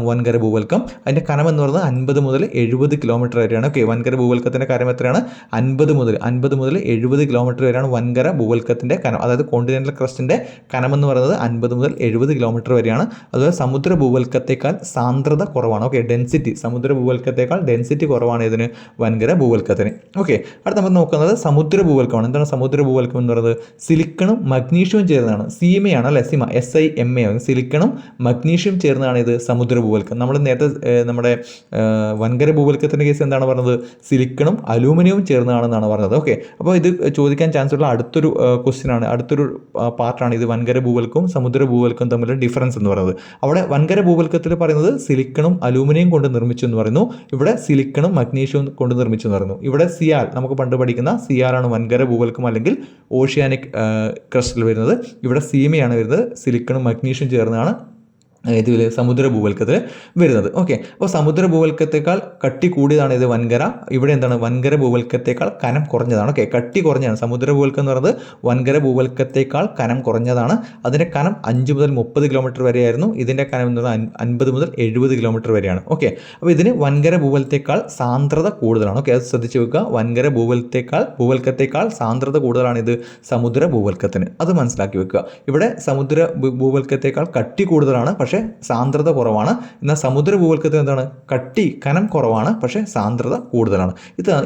S1: വൻകര ഭൂവൽക്കം. അതിൻ്റെ കനം എന്ന് പറയുന്നത് 50 മുതൽ 70 കിലോമീറ്റർ വരെയാണ്. ഓക്കെ, വൻകര ഭൂവൽക്കത്തിൻ്റെ കനം എത്രയാണ്? 50 മുതൽ 70 കിലോമീറ്റർ വരെയാണ് വൻകര ഭൂവൽക്കത്തിൻ്റെ കനം. അതായത് കോണ്ടിനെന്റൽ ക്രസ്റ്റിൻ്റെ കനം എന്ന് പറയുന്നത് 50 മുതൽ 70 കിലോമീറ്റർ വരെയാണ്. അതുപോലെ സമുദ്ര ഭൂവൽക്കത്തേക്കാൾ സാന്ദ്രത കുറവാണ്. ഓക്കെ, ഡെൻസിറ്റി, സമുദ്ര ഭൂവൽക്കത്തേക്കാൾ ഡെൻസിറ്റി കുറവാണ് ഇതിന് വൻകര ഭൂവൽക്കത്തിന്. ഓക്കെ, അടുത്ത നമ്മൾ നോക്കുന്നത് സമുദ്ര ഭൂവൽക്കമാണ്. എന്താണ് സമുദ്ര ഭൂവൽക്കം എന്ന് പറയുന്നത്? സിലിക്കണും മഗ്നീഷ്യവും ചേർന്നതാണ്. സീമയാണ് അല്ലെ, സിമ, SIMA, സിലിക്കണും മഗ്നീഷ്യം ചേർന്നതാണ് ഇത് സമുദ്ര ഭൂവൽക്കം. നമ്മൾ നേരത്തെ നമ്മുടെ വൻകര ഭൂവൽക്കത്തിൻ്റെ കേസ് എന്താണ് പറഞ്ഞത്? സിലിക്കണും അലൂമിനിയവും ചേർന്നതാണെന്നാണ് പറഞ്ഞത്. ഓക്കെ, അപ്പോൾ ഇത് ചോദിക്കാൻ ചാൻസ് ഉള്ള അടുത്തൊരു ക്വസ്റ്റ്യൻ ആണ്, അടുത്തൊരു പാർട്ടാണ് ഇത് വൻകര ഭൂവൽക്കവും സമുദ്ര ഭൂവൽക്കവും തമ്മിലുള്ള ഡിഫറൻസ് എന്ന് പറയുന്നത്. അവിടെ വൻകര ഭൂവൽക്കത്തിൽ പറയുന്നത് സിലിക്കണും അലൂമിനിയം കൊണ്ട് നിർമ്മിച്ചു എന്ന് പറയുന്നു. ഇവിടെ സിലിക്കണും മഗ്നീഷ്യവും കൊണ്ട് നിർമ്മിച്ചു എന്ന് പറയുന്നു. ഇവിടെ സിയാൽ, നമുക്ക് പണ്ട് പഠിക്കുന്ന സിയാലാണ് വൻകര ഭൂവൽക്കം അല്ലെങ്കിൽ ഓഷ്യാനിക് ക്രസ്റ്റിൽ വരുന്നത്. ഇവിടെ സീമയാണ് വരുന്നത്, സിലിക്കണും മഗ്നീഷ്യം ചേർന്നാണ് ഇതിൽ സമുദ്ര ഭൂവൽക്കത്തിൽ വരുന്നത്. ഓക്കെ, അപ്പോൾ സമുദ്ര ഭൂവൽക്കത്തേക്കാൾ കട്ടി കൂടിയതാണ് ഇത് വൻകര. ഇവിടെ എന്താണ്, വൻകര ഭൂവൽക്കത്തേക്കാൾ കനം കുറഞ്ഞതാണ്. ഓക്കെ, കട്ടി കുറഞ്ഞതാണ്. സമുദ്ര ഭൂവൽക്കം എന്ന് പറയുന്നത് വൻകര ഭൂവൽക്കത്തേക്കാൾ കനം കുറഞ്ഞതാണ്. അതിൻ്റെ കനം 5 മുതൽ 30 കിലോമീറ്റർ വരെയായിരുന്നു. ഇതിൻ്റെ കനം എന്ന് പറയുന്നത് 50 മുതൽ 70 കിലോമീറ്റർ വരെയാണ്. ഓക്കെ, അപ്പോൾ ഇതിന് വൻകര ഭൂവൽക്കത്തേക്കാൾ സാന്ദ്രത കൂടുതലാണ്. ഓക്കെ, അത് ശ്രദ്ധിച്ച് വെക്കുക. വൻകര ഭൂവൽക്കത്തേക്കാൾ സാന്ദ്രത കൂടുതലാണ് ഇത് സമുദ്ര ഭൂവൽക്കത്തിന്. അത് മനസ്സിലാക്കി വെക്കുക. ഇവിടെ സമുദ്ര ഭൂവൽക്കത്തേക്കാൾ കട്ടി കൂടുതലാണ്, പക്ഷേ സാന്ദ്രത കുറവാണ്. എന്നാൽ സമുദ്ര ഭൂവൽക്കത്തിൽ എന്താണ്, കനം കുറവാണ്, പക്ഷേ സാന്ദ്രത കൂടുതലാണ്.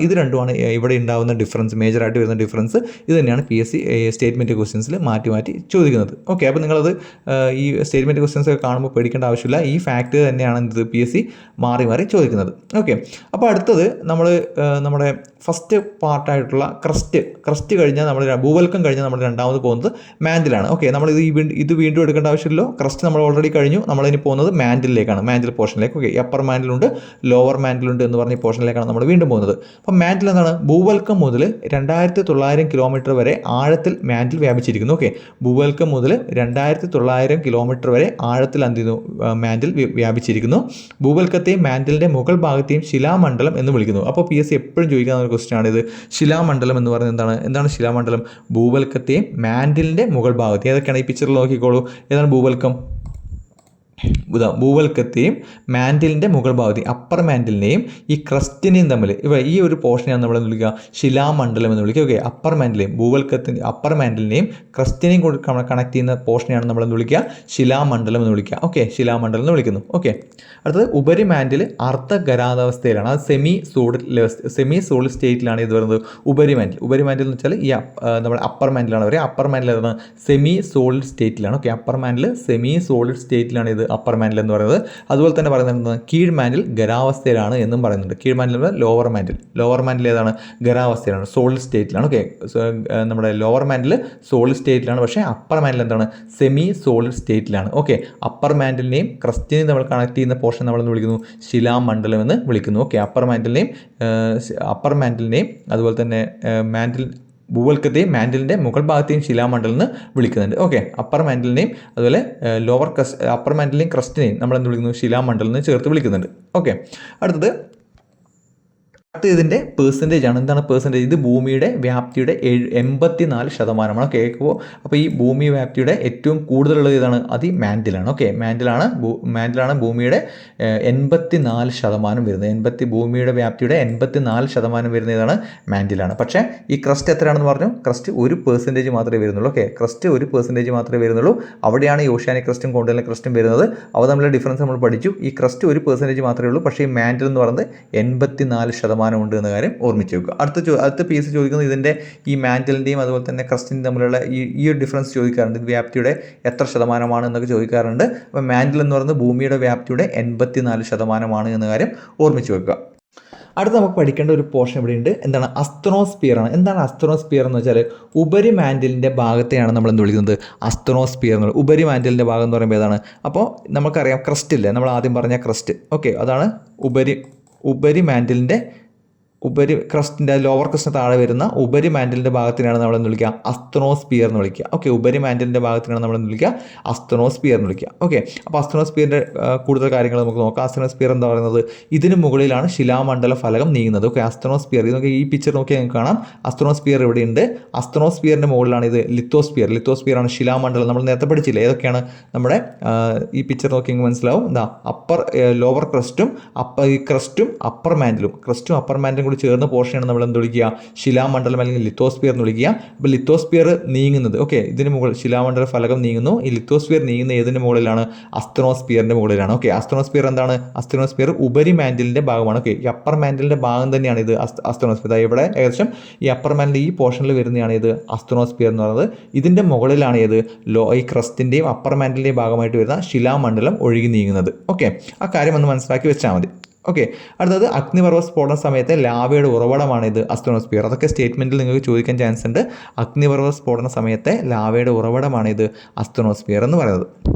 S1: ഇത് രണ്ടുമാണ് ഇവിടെ ഉണ്ടാകുന്ന ഡിഫറൻസ്, മേജറായിട്ട് വരുന്ന ഡിഫറൻസ്. ഇത് തന്നെയാണ് PSC സ്റ്റേറ്റ്മെൻറ്റ് ക്വസ്റ്റ്യൻസിൽ മാറ്റി ചോദിക്കുന്നത്. ഓക്കെ, അപ്പോൾ നിങ്ങളത് ഈ സ്റ്റേറ്റ്മെൻറ്റ് ക്വസ്റ്റ്യൻസ് ഒക്കെ കാണുമ്പോൾ പേടിക്കേണ്ട ആവശ്യമില്ല. ഈ ഫാക്ട് തന്നെയാണ് ഇത് PSC മാറി ചോദിക്കുന്നത്. ഓക്കെ, അപ്പോൾ അടുത്തത് നമ്മുടെ ഫസ്റ്റ് പാർട്ടായിട്ടുള്ള ക്രസ്റ്റ് കഴിഞ്ഞാൽ നമ്മൾ ഭൂവൽക്കം കഴിഞ്ഞാൽ നമ്മൾ രണ്ടാമത് പോകുന്നത് മാൻഡിലാണ്. ഓക്കെ, നമ്മൾ ഇത് വീണ്ടും എടുക്കേണ്ട ആവശ്യമില്ലല്ലോ. ക്രസ്റ്റ് നമ്മൾ ഓൾറെഡി കഴിഞ്ഞു. നമ്മളിനി പോകുന്നത് മാൻഡിലേക്കാണ്, മാൻഡിൽ പോർഷനിലേക്ക്. ഓക്കെ, അപ്പർ മാൻഡിലുണ്ട്, ലോവർ മാൻഡിലുണ്ട് എന്ന് പറഞ്ഞ പോർഷനിലേക്കാണ് നമ്മൾ വീണ്ടും പോകുന്നത്. അപ്പോൾ മാൻഡിൽ എന്താണ്, ഭൂവൽക്കം മുതൽ 2900 കിലോമീറ്റർ വരെ ആഴത്തിൽ മാൻഡിൽ വ്യാപിച്ചിരിക്കുന്നു. ഓക്കെ, ഭൂവൽക്കം മുതൽ 2900 കിലോമീറ്റർ വരെ ആഴത്തിൽ മാൻഡിൽ വ്യാപിച്ചിരിക്കുന്നു. ഭൂവൽക്കത്തെയും മാൻഡിലിൻ്റെ മുകൾ ഭാഗത്തെയും ശിലാമണ്ഡലം എന്ന് വിളിക്കുന്നു. അപ്പോൾ PSC എപ്പോഴും ചോദിക്കുന്ന ഒരു ക്വസ്റ്റ്യൻ ആണ് ഇത്. ശിലാമണ്ഡലം എന്ന് പറയുന്നത് എന്താണ് ശിലാമണ്ഡലം? ഭൂവൽക്കത്തെയും മാൻഡിലിൻ്റെ മുകൾ ഭാഗത്തെയും. ഏതൊക്കെയാണ് ഈ പിക്ചറിൽ നോക്കിക്കോളൂ. ഏതാണ് ഭൂവൽക്കം? ഭൂവൽക്കത്തെയും മാൻഡിലിൻ്റെ മുകൾ ഭാഗത്തെയും അപ്പർ മാൻഡിലിനെയും ഈ ക്രസ്റ്റിനെയും തമ്മിൽ ഈ ഒരു പോർഷനെയാണ് നമ്മൾ വിളിക്കുക ശിലാമണ്ഡലം എന്ന് വിളിക്കുക. ഓക്കെ, അപ്പർ മാൻഡിലെയും അപ്പർ മാൻഡിലിനെയും ക്രസ്റ്റിനെയും കൂടി കണക്ട് ചെയ്യുന്ന പോർഷനെയാണ് നമ്മൾ വിളിക്കുക ശിലാമണ്ഡലം എന്ന് വിളിക്കുക. ഓക്കെ, ശിലാമണ്ഡലം എന്ന് വിളിക്കുന്നു. ഓക്കെ, അടുത്തത് ഉപരി മാൻഡിൽ അർദ്ധഖരാതാവസ്ഥയിലാണ്. അത് സെമി സോളിഡ് സ്റ്റേറ്റിലാണ് ഇത് വരുന്നത്. ഉപരി മാൻഡിൽ എന്ന് വെച്ചാൽ ഈ നമ്മുടെ അപ്പർ മാൻഡിലാണ് പറയുക. അപ്പർ മാൻഡിൽ ഏതാണ്? സെമി സോളിഡ് സ്റ്റേറ്റിലാണ്. Okay, upper mantle semi solid സ്റ്റേറ്റിലാണ് ഇത് അപ്പർ മാൻഡിൽ എന്ന് പറയുന്നത്. അതുപോലെ തന്നെ പറയുന്നത് കീഴ് മാൻഡിൽ ഖരാവസ്ഥയിലാണ് എന്നും പറയുന്നുണ്ട്. കീഴ് മാൻഡിൽ ലോവർ മാൻഡിൽ ഏതാണ്? ഖരാവസ്ഥയിലാണ്, സോളിഡ് സ്റ്റേറ്റിലാണ്. ഓക്കെ, നമ്മുടെ ലോവർ മാൻഡിൽ സോളിഡ് സ്റ്റേറ്റിലാണ്, പക്ഷേ അപ്പർ മാൻഡിൽ എന്താണ്? സെമി സോളിഡ് സ്റ്റേറ്റിലാണ്. ഓക്കെ, അപ്പർ മാൻഡിലിനെയും ക്രസ്റ്റിനെയും നമ്മൾ കണക്ട് ചെയ്യുന്ന പോർഷൻ നമ്മൾ വിളിക്കുന്നു ശിലാമണ്ഡലം എന്ന് വിളിക്കുന്നു. ഓക്കെ, അപ്പർ മാൻഡിലിനെയും അതുപോലെ തന്നെ ഭൂവൽക്കത്തെയും മാൻഡിലിൻ്റെ മുകൾ ഭാഗത്തെയും ശിലാമണ്ഡലം എന്ന് വിളിക്കുന്നുണ്ട്. ഓക്കെ, അപ്പർ മാൻഡിലിനെയും അതുപോലെ ലോവർ ക്രസ്റ്റ് അപ്പർ മാൻഡിലിനെയും ക്രസ്റ്റിനെയും നമ്മൾ എന്ത് വിളിക്കുന്നു? ശിലാമണ്ഡലം എന്ന് ചേർത്ത് വിളിക്കുന്നുണ്ട്. ഓക്കെ, അടുത്തത് ഇതിൻ്റെ പെർസെൻറ്റേജ് ആണ്. എന്താണ് പെർസെൻറ്റേജ്? ഇത് ഭൂമിയുടെ വ്യാപ്തിയുടെ 84%. ഓക്കെ, അപ്പോൾ ഈ ഭൂമി വ്യാപ്തിയുടെ ഏറ്റവും കൂടുതലുള്ളത് ഇതാണ്, അത് ഈ മാൻഡിലാണ്. ഓക്കെ, മാൻഡിലാണ് ഭൂമിയുടെ 84% വരുന്നത്. ഭൂമിയുടെ വ്യാപ്തിയുടെ 84% വരുന്ന ഇതാണ് മാൻഡിലാണ്. പക്ഷേ ഈ ക്രസ്റ്റ് എത്രയാണെന്ന് പറഞ്ഞു? ക്രസ്റ്റ് 1% മാത്രമേ വരുന്നുള്ളൂ. ഓക്കെ, ക്രസ്റ്റ് 1% മാത്രമേ വരുന്നുള്ളൂ. അവിടെയാണ് ഈ ഓഷ്യാനിക് ക്രസ്റ്റും കോണ്ടിനെന്റൽ ക്രസ്റ്റും വരുന്നത്. അവ തമ്മിലുള്ള ഡിഫറൻസ് നമ്മൾ പഠിച്ചു. ഈ ക്രസ്റ്റ് 1% മാത്രമേ ഉള്ളൂ. പക്ഷേ ഈ മാൻഡിൽ എന്ന് പറയുന്നത് 84% ഉണ്ട് എന്ന കാര്യം ഓർമ്മിച്ച് വെക്കുക. അടുത്ത പീസ് ചോദിക്കുന്നത് ഇതിൻ്റെ ഈ മാൻഡലിൻ്റെയും അതുപോലെ തന്നെ ക്രസ്റ്റിൻ്റെയും തമ്മിലുള്ള ഈ ഒരു ഡിഫറൻസ് ചോദിക്കാറുണ്ട്. ഇത് വ്യാപ്തിയുടെ എത്ര ശതമാനമാണ് എന്നൊക്കെ ചോദിക്കാറുണ്ട്. അപ്പോൾ മാൻഡൽ എന്ന് പറയുന്നത് ഭൂമിയുടെ വ്യാപ്തിയുടെ 84% എന്ന കാര്യം ഓർമ്മിച്ച് വെക്കുക. അടുത്ത് നമുക്ക് പഠിക്കേണ്ട ഒരു പോർഷൻ ഇവിടെയുണ്ട്. എന്താണ്? അസ്തനോസ്ഫിയർ ആണ്. എന്താണ് അസ്തനോസ്ഫിയർ എന്ന് വെച്ചാൽ ഉപരി മാൻഡിലിൻ്റെ ഭാഗത്തെയാണ് നമ്മൾ എന്ത് വിളിക്കുന്നത്? അസ്തനോസ്ഫിയർ എന്നുള്ളത്. ഉപരി മാൻഡിലിൻ്റെ ഭാഗം എന്ന് പറയുമ്പോൾ ഏതാണ്? അപ്പോൾ നമുക്കറിയാം ക്രസ്റ്റ് ഇല്ലേ, നമ്മൾ ആദ്യം പറഞ്ഞ ക്രസ്റ്റ്. ഓക്കെ, അതാണ് ഉപരി മാൻഡിലിൻ്റെ ക്രസ്റ്റിൻ്റെ ലോവർ ക്രസ്റ്റിന് താഴെ വരുന്ന ഉപരി മാൻഡിലിൻ്റെ ഭാഗത്തിനാണ് നമ്മൾ എന്ന് വിളിക്കുക? അസ്തനോസ്ഫിയർ എന്ന് വിളിക്കുക. ഓക്കെ, ഉപരി മാൻഡിലിൻ്റെ ഭാഗത്തിനാണ് നമ്മൾ എന്ന് വിളിക്കുക? അസ്തനോസ്ഫിയർ എന്ന് വിളിക്കുക. ഓക്കെ, അപ്പോൾ അസ്തനോസ്ഫിയറിൻ്റെ കൂടുതൽ കാര്യങ്ങൾ നമുക്ക് നോക്കാം. അസ്തനോസ്ഫിയർ എന്താ പറയുന്നത്? ഇതിന് മുകളിലാണ് ശിലാമണ്ഡല ഫലകം നീങ്ങുന്നത്. ഓക്കെ, അസ്തനോസ്ഫിയർ ഇതൊക്കെ ഈ പിക്ചർ നോക്കിയാൽ നിങ്ങൾക്ക് കാണാം. അസ്തനോസ്ഫിയർ ഇവിടെയുണ്ട്. അസ്തനോസ്ഫിയറിൻ്റെ മുകളിലാണ് ഇത് ലിത്തോസ്ഫിയർ ആണ് ശിലാമണ്ഡലം. നമ്മൾ നേരത്തെ പഠിച്ചില്ല ഏതൊക്കെയാണ് നമ്മുടെ ഈ പിക്ചർ നോക്കി മനസ്സിലാവും. എന്താ? ലോവർ ക്രസ്റ്റും അപ്പർ മാൻഡിലും കൂടി ചേർന്ന പോർഷനാണ് നമ്മൾ എന്ത് വിളിക്കുക? ശിലാമണ്ഡലം അല്ലെങ്കിൽ ലിത്തോസ്ഫിയർ എന്ന് വിളിക്കുക. അപ്പോൾ ലിത്തോസ്ഫിയർ നീങ്ങുന്നത്, ഓക്കെ, ഇതിന് മുകളിൽ ശിലാമണ്ഡല ഫലകം നീങ്ങുന്നു. ഈ ലിത്തോസ്ഫിയർ നീങ്ങുന്ന ഏതിൻ്റെ മുകളിലാണ്? അസ്തനോസ്ഫിയറിൻ്റെ മുകളിലാണ്. ഓക്കെ, അസ്തനോസ്ഫിയർ എന്താണ്? അസ്തനോസ്ഫിയർ ഉപരി മാൻഡിലിൻ്റെ ഭാഗമാണ്. ഓക്കെ, ഈ അപ്പർ മാൻഡിലിൻ്റെ ഭാഗം തന്നെയാണ് ഇത് അസ്തനോസ്ഫിയർ. ഇവിടെ ഏകദേശം ഈ അപ്പർ മാൻഡിൽ ഈ പോർഷനിൽ വരുന്നതാണ് ഇത് അസ്തനോസ്ഫിയർ എന്ന് പറയുന്നത്. ഇതിൻ്റെ മുകളിലാണ് ഈ ക്രസ്റ്റിൻ്റെയും അപ്പർ മാൻഡിലിൻ്റെയും ഭാഗമായിട്ട് വരുന്ന ശിലാമണ്ഡലം ഒഴുകി നീങ്ങുന്നത്. ഓക്കെ, ആ കാര്യം ഒന്ന് മനസ്സിലാക്കി വെച്ചാൽ മതി. ഓക്കെ, അടുത്തത് അഗ്നിപർവ്വ സ്ഫോടന സമയത്തെ ലാവയുടെ ഉറവിടമാണ് ഇത് അസ്തനോസ്ഫിയർ. അതൊക്കെ സ്റ്റേറ്റ്മെൻറ്റിൽ നിങ്ങൾക്ക് ചോദിക്കാൻ ചാൻസ് ഉണ്ട്. അഗ്നിപർവ്വ സ്ഫോടന സമയത്തെ ലാവയുടെ ഉറവിടമാണ് ഇത് അസ്തനോസ്ഫിയർ എന്ന് പറയുന്നത്.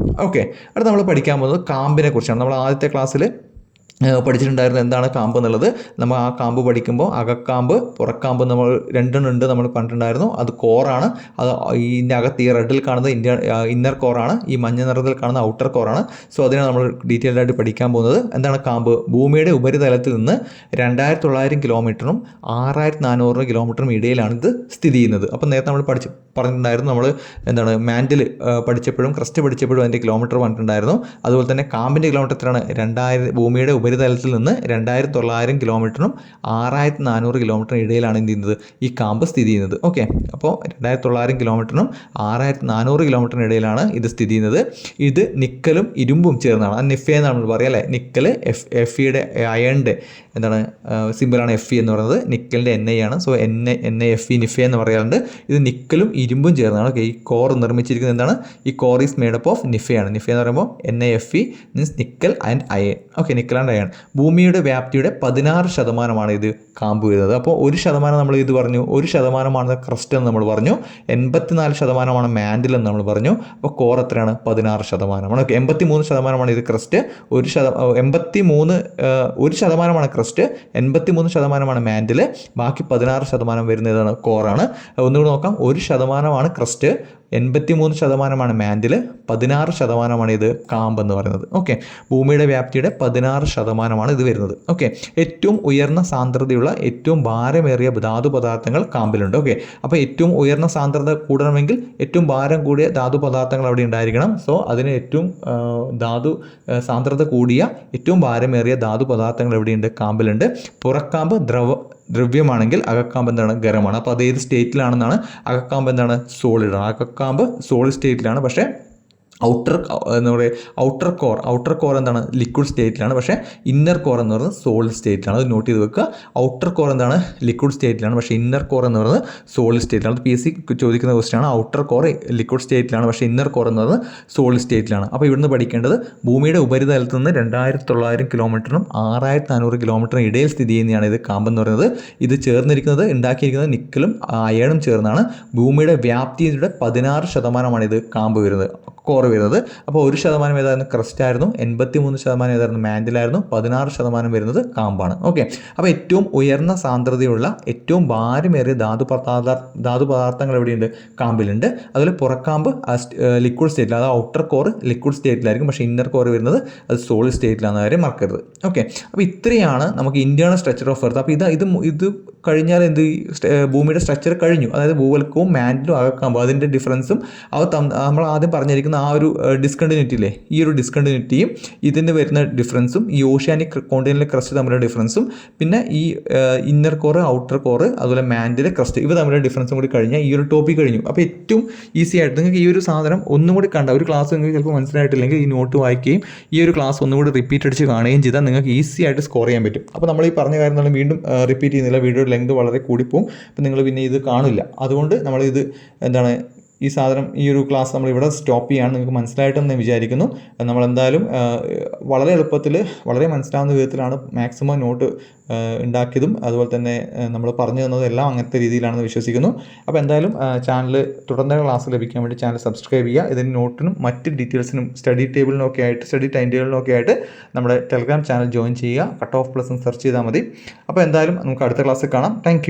S1: ഓക്കെ, അടുത്ത നമ്മൾ പഠിക്കാൻ പോകുന്നത് കാമ്പിനെ കുറിച്ചാണ്. നമ്മൾ ആദ്യത്തെ ക്ലാസ്സിൽ പഠിച്ചിട്ടുണ്ടായിരുന്നു എന്താണ് കാമ്പ് എന്നുള്ളത്. നമ്മൾ ആ കാമ്പ് പഠിക്കുമ്പോൾ അകക്കാമ്പ് പുറക്കാമ്പ് നമ്മൾ രണ്ടെണ്ണം ഉണ്ട് നമ്മൾ കണ്ടിട്ടുണ്ടായിരുന്നു. അത് കോറാണ്. അത് ഇതിൻ്റെ അകത്ത് ഈ റെഡിൽ കാണുന്നത് ഇന്നർ കോറാണ്. ഈ മഞ്ഞ നിറത്തിൽ കാണുന്ന ഔട്ടർ കോറാണ്. സോ അതിനാണ് നമ്മൾ ഡീറ്റെയിൽഡ് ആയിട്ട് പഠിക്കാൻ പോകുന്നത്. എന്താണ് കാമ്പ്? ഭൂമിയുടെ ഉപരിതലത്തിൽ നിന്ന് 2900 കിലോമീറ്ററും 6400 കിലോമീറ്ററും ഇടയിലാണ് ഇത് സ്ഥിതി ചെയ്യുന്നത്. അപ്പോൾ നേരത്തെ നമ്മൾ പറഞ്ഞിട്ടുണ്ടായിരുന്നു. നമ്മൾ എന്താണ് മാൻഡിൽ പഠിച്ചപ്പോഴും ക്രസ്റ്റ് പഠിച്ചപ്പോഴും അതിൻ്റെ കിലോമീറ്റർ പറഞ്ഞിട്ടുണ്ടായിരുന്നു. അതുപോലെ തന്നെ കാമ്പിൻ്റെ കിലോമീറ്റർ എത്രയാണ്? ഭൂമിയുടെ ഉപരിതലത്തിൽ നിന്ന് 2900 കിലോമീറ്ററിനും 6400 കിലോമീറ്ററിനും ഇടയിലാണ് എന്ത് ചെയ്യുന്നത്? ഈ കാമ്പ് സ്ഥിതി ചെയ്യുന്നത്. ഓക്കെ, അപ്പോൾ 2900 കിലോമീറ്ററിനും 6400 കിലോമീറ്ററിനും ഇടയിലാണ് ഇത് സ്ഥിതി ചെയ്യുന്നത്. ഇത് നിക്കലും ഇരുമ്പും ചേർന്നാണ്. അത് നിഫെ എന്നാണ് നമ്മൾ പറയുക അല്ലേ? നിക്കൽ എഫിയുടെ അയണിൻ്റെ എന്താണ് സിമ്പിളാണ് Fe എന്ന് പറയുന്നത്. നിക്കലിൻ്റെ NA ആണ്. സോ NaFe നിഫെ എന്ന് പറയാറുണ്ട്. ഇത് നിക്കലും ഇരുമ്പും ചേർന്നാണ്. ഓക്കെ, ഈ കോർ നിർമ്മിച്ചിരിക്കുന്നത് എന്താണ്? ഈ core is made up of നിഫയാണ്. നിഫ എന്ന് പറയുമ്പോൾ NaFe means nickel and iron. Okay, nickel and iron. ഭൂമിയുടെ വ്യാപ്തിയുടെ 16% ഇത് കാമ്പ് വരുന്നത്. അപ്പോൾ 1% നമ്മൾ ഇത് പറഞ്ഞു, 1% ക്രസ്റ്റ് എന്ന് നമ്മൾ പറഞ്ഞു. 84% മാൻഡിൽ എന്ന് നമ്മൾ പറഞ്ഞു. അപ്പോൾ കോർ എത്രയാണ്? 16%. ഓക്കെ, 83% ഇത് ക്രസ്റ്റ്. 1% ക്രസ്റ്റ്, 83% മാൻഡിൽ, ബാക്കി 16% വരുന്നതാണ് കോറാണ്. ഒന്നുകൂടി നോക്കാം. 1% ക്രസ്റ്റ്, 83% മാൻഡിൽ, 16% ഇത് കാമ്പ് എന്ന് പറയുന്നത്. ഓക്കെ, ഭൂമിയുടെ വ്യാപ്തിയുടെ 16% ഇത് വരുന്നത്. ഓക്കെ, ഏറ്റവും ഉയർന്ന സാന്ദ്രതയുള്ള ഏറ്റവും ഭാരമേറിയ ധാതു പദാർത്ഥങ്ങൾ കാമ്പിലുണ്ട്. ഓക്കെ, അപ്പോൾ ഏറ്റവും ഉയർന്ന സാന്ദ്രത കൂടണമെങ്കിൽ ഏറ്റവും ഭാരം കൂടിയ ധാതു പദാർത്ഥങ്ങൾ അവിടെ ഉണ്ടായിരിക്കണം. സോ അതിന് ഏറ്റവും സാന്ദ്രത കൂടിയ ഏറ്റവും ഭാരമേറിയ ധാതു പദാർത്ഥങ്ങൾ എവിടെയുണ്ട്? കാമ്പിലുണ്ട്. പുറക്കാമ്പ് ദ്രവ്യമാണെങ്കിൽ അകക്കാമ്പ് എന്താണ്? ഖരമാണ്. അപ്പോൾ അത് ഏത് സ്റ്റേറ്റിലാണെന്നാണ്? അകക്കാമ്പ് എന്താണ്? സോളിഡാണ്. അകക്കാമ്പ് സോളിഡ് സ്റ്റേറ്റിലാണ്. പക്ഷേ ഔട്ടർ കോർ എന്താണ്? ലിക്വിഡ് സ്റ്റേറ്റിലാണ്. പക്ഷേ ഇന്നർ കോർ എന്ന് പറയുന്നത് സോളിഡ് സ്റ്റേറ്റിലാണ്. അത് നോട്ട് ചെയ്ത് വെക്കുക. ഔട്ടർ കോർ എന്താണ്? ലിക്വിഡ് സ്റ്റേറ്റിലാണ്. പക്ഷേ ഇന്നർ കോർ എന്ന് പറയുന്നത് സോളിഡ് സ്റ്റേറ്റിലാണ്. അത് PSC ചോദിക്കുന്ന ക്വസ്റ്റ്യൻ ആണ്. ഔട്ടർ കോർ ലിക്വിഡ് സ്റ്റേറ്റിലാണ്. പക്ഷേ ഇന്നർ കോർ എന്ന് പറയുന്നത് സോളിഡ് സ്റ്റേറ്റിലാണ്. അപ്പോൾ ഇവിടുന്ന് പഠിക്കേണ്ടത് ഭൂമിയുടെ ഉപരിതലത്തിൽ നിന്ന് 2900 കിലോമീറ്ററിനും 6400 കിലോമീറ്ററിനും ഇടയിൽ സ്ഥിതി ചെയ്യുന്നതാണ് ഇത് കാമ്പ് എന്ന് പറയുന്നത്. ഇത് ചേർന്നിരിക്കുന്നത് ഉണ്ടാക്കിയിരിക്കുന്നത് നിക്കലും അയണും ചേർന്നാണ്. ഭൂമിയുടെ വ്യാപ്തിയുടെ 16% ഇത് കാമ്പ് വരുന്നത്, കോർ വരുന്നത്. അപ്പോൾ 1% ഏതായിരുന്നു ക്രസ്റ്റ് ആയിരുന്നു, 83% ഏതായിരുന്നു മാൻഡിലായിരുന്നു, 16% വരുന്നത് കാമ്പാണ്. ഓക്കെ, അപ്പോൾ ഏറ്റവും ഉയർന്ന സാന്ദ്രതയുള്ള ഏറ്റവും ഭാരമേറിയ ധാതു പദാർത്ഥങ്ങൾ എവിടെയുണ്ട്? കാമ്പിലുണ്ട്. അതുപോലെ പുറക്കാമ്പ് ലിക്വിഡ് സ്റ്റേറ്റിൽ, അതായത് ഔട്ടർ കോർ ലിക്വിഡ് സ്റ്റേറ്റിലായിരിക്കും, പക്ഷേ ഇന്നർ കോർ വരുന്നത് അത് സോളിഡ് സ്റ്റേറ്റിലാണെന്ന കാര്യം മറക്കരുത്. ഓക്കെ, അപ്പോൾ ഇത്രയാണ് നമുക്ക് ഇന്റേണൽ സ്ട്രക്ചർ ഓഫ് എർത്ത്. അപ്പോൾ ഇത് കഴിഞ്ഞാൽ ഭൂമിയുടെ സ്ട്രക്ചർ കഴിഞ്ഞു. അതായത് ഭൂവൽക്കവും മാൻഡിലും അകക്കാമ്പും അതിൻ്റെ ഡിഫറൻസും നമ്മൾ ആദ്യം പറഞ്ഞിരിക്കുന്ന ആ ഒരു ഡിസ്കണ്ടിന്യൂറ്റി ഇല്ലേ, ഈ ഒരു ഡിസ്കണ്ടിന്യൂറ്റിയും ഇതിന് വരുന്ന ഡിഫറൻസും ഈ ഓഷ്യാനിക് കോണ്ടിനെന്റൽ ക്രസ്റ്റ് തമ്മിലുള്ള ഡിഫറൻസും പിന്നെ ഈ ഇന്നർ കോറ് ഔട്ടർ കോറ് അതുപോലെ മാൻഡിലെ ക്രസ്റ്റ് ഇവ തമ്മിലുള്ള ഡിഫറൻസും കൂടി കഴിഞ്ഞാൽ ഈ ഒരു ടോപ്പിക് കഴിഞ്ഞു. അപ്പോൾ ഏറ്റവും ഈസി ആയിട്ട് നിങ്ങൾക്ക് ഈ ഒരു സാധനം ഒന്നും കൂടി കണ്ട ഒരു ക്ലാസ് നിങ്ങൾക്ക് ചിലപ്പോൾ മനസ്സിലായിട്ടില്ലെങ്കിൽ ഈ നോട്ട് വായിക്കുകയും ഈ ഒരു ക്ലാസ് ഒന്നുകൂടി റിപ്പീറ്റ് അടിച്ച് കാണുകയും ചെയ്താൽ നിങ്ങൾക്ക് ഈസി ആയിട്ട് സ്കോർ ചെയ്യാൻ പറ്റും. അപ്പോൾ നമ്മൾ ഈ പറഞ്ഞ കാര്യം വീണ്ടും റിപ്പീറ്റ് ചെയ്യുന്നില്ല, വീഡിയോ ലെങ്ത് വളരെ കൂടിപ്പോവും. അപ്പോൾ നിങ്ങൾ പിന്നെ ഇത് കാണില്ല. അതുകൊണ്ട് നമ്മളിത് ഈ ഒരു ക്ലാസ് നമ്മൾ ഇവിടെ സ്റ്റോപ്പ് ചെയ്യാണ്. നിങ്ങൾക്ക് മനസ്സിലായിട്ടെന്ന് ഞാൻ വിചാരിക്കുന്നു. നമ്മളെന്തായാലും വളരെ എളുപ്പത്തിൽ വളരെ മനസ്സിലാവുന്ന വിധത്തിലാണ് മാക്സിമം നോട്ട് ഉണ്ടാക്കിയതും അതുപോലെ തന്നെ നമ്മൾ പറഞ്ഞു തന്നതും എല്ലാം അങ്ങനത്തെ രീതിയിലാണെന്ന് വിശ്വസിക്കുന്നു. അപ്പോൾ എന്തായാലും ചാനൽ തുടർന്ന ക്ലാസ് ലഭിക്കാൻ വേണ്ടി ചാനൽ സബ്സ്ക്രൈബ് ചെയ്യുക. ഇതിന് നോട്ടിനും മറ്റ് ഡീറ്റെയിൽസിനും സ്റ്റഡി ടൈം ടേബിളിനൊക്കെ ആയിട്ട് നമ്മുടെ ടെലഗ്രാം ചാനൽ ജോയിൻ ചെയ്യുക. കട്ട് ഓഫ് പ്ലസ് സെർച്ച് ചെയ്താൽ മതി. അപ്പോൾ എന്തായാലും നമുക്ക് അടുത്ത ക്ലാസ്സിൽ കാണാം. താങ്ക്